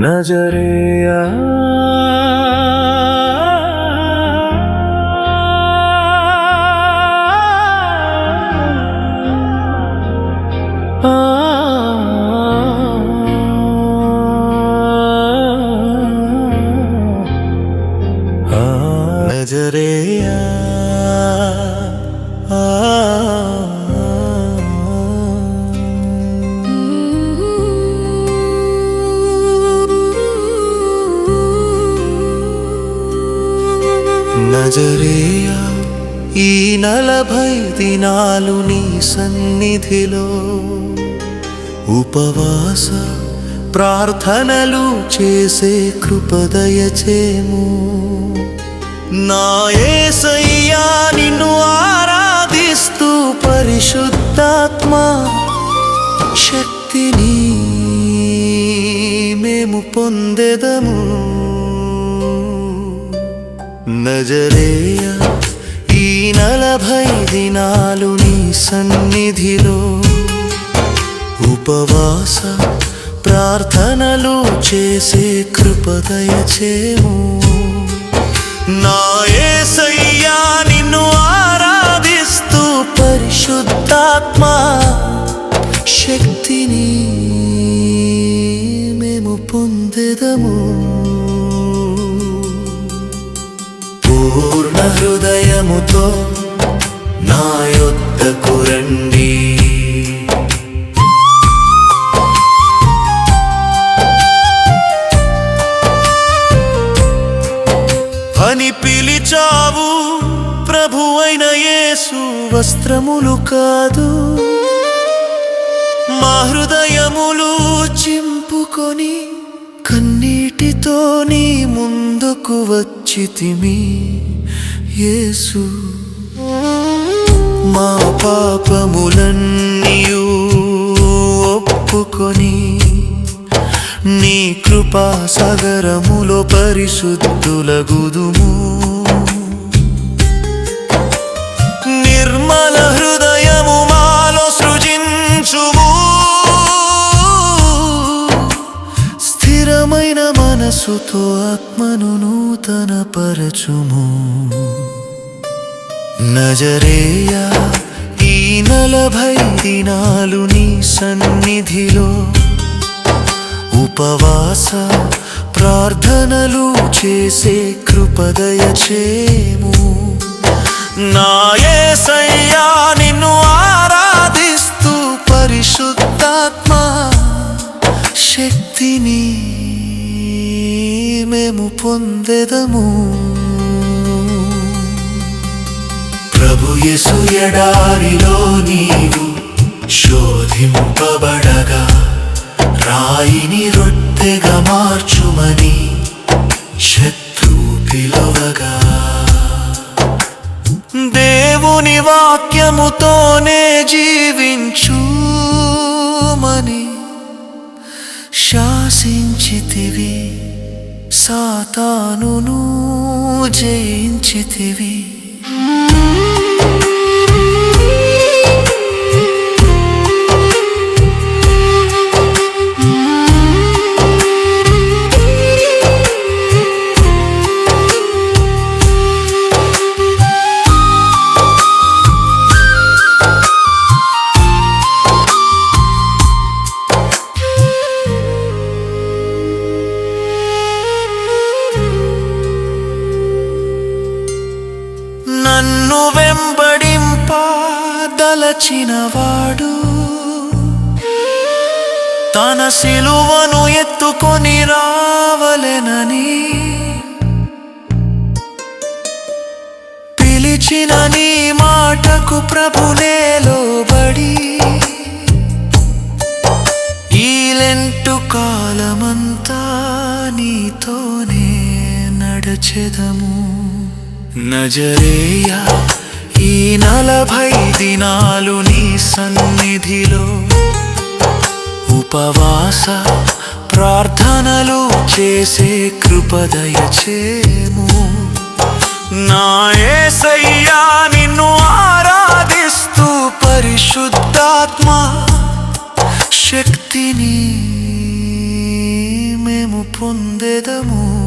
నజరేయా నజరేయా నజరేయా ఈ 40 దినాలు నీ సన్నిధిలో ఉపవాస ప్రార్థనలు చేసే కృప దయచేము. నా యేసయ్యా నిన్ను ఆరాధిస్తూ పరిశుద్ధాత్మ శక్తిని మేము పొందెదము. నజరేయా ఈ 40 దినాలు నీ సన్నిధిలో ఉపవాస ప్రార్థనలు చేసే కృప దయచేము. నా యేసయ్యా నిన్ను ఆరాధిస్తూ పరిశుద్ధాత్మ శక్తిని మేము పొందెదము. పూర్ణ హృదయముతో నా యొద్దకు రండి, అని పిలిచావు ప్రభువైన యేసు. వస్త్రములు కాదు మా హృదయములు చింపుకొని కన్నీటితో నీ ముందుకు వచ్చితిమి యేసు. మా పాపములన్నీయు ఒప్పుకొని నీ కృపా సాగరములో పరిశుద్ధులగుదుము. నిర్మల హృదయము మాలో సృజించుము, స్థిరమైన మనసుతో ఆత్మను నూతన పరచుము. నజరేయా ఈ 40 దినాలు నీ సన్నిధిలో ఉపవాస ప్రార్థనలు చేసే కృప దయచేము. నా యేసయ్యా నిన్ను ఆరాధిస్తూ పరిశుద్ధాత్మ శక్తిని మేము పొందెదము. ప్రభు యేసు ఎడారిలో నీవు శోధింపబడగా రాయిని రొట్టెగా మార్చుమని శత్రువు పిలవగా, దేవుని వాక్యముతోనే జీవించుమని శాసించితివి, సాతానును జయించితివి. నన్ను వెంబడింపదలచినవాడు తన సిలువను ఎత్తుకొని రావలెనని పిలిచిన నీ మాటకు ప్రభునే లోబడి ఈ లెంటు కాలమంతా నీతోనే నడచెదము. నజరేయా ఈ 40 దినాలు నీ సన్నిధిలో ఉపవాస ప్రార్థనలు చేసే కృప దయచేము. నా యేసయ్యా నిన్ను ఆరాధిస్తూ పరిశుద్ధాత్మ శక్తిని మేము మేము పొందెదము.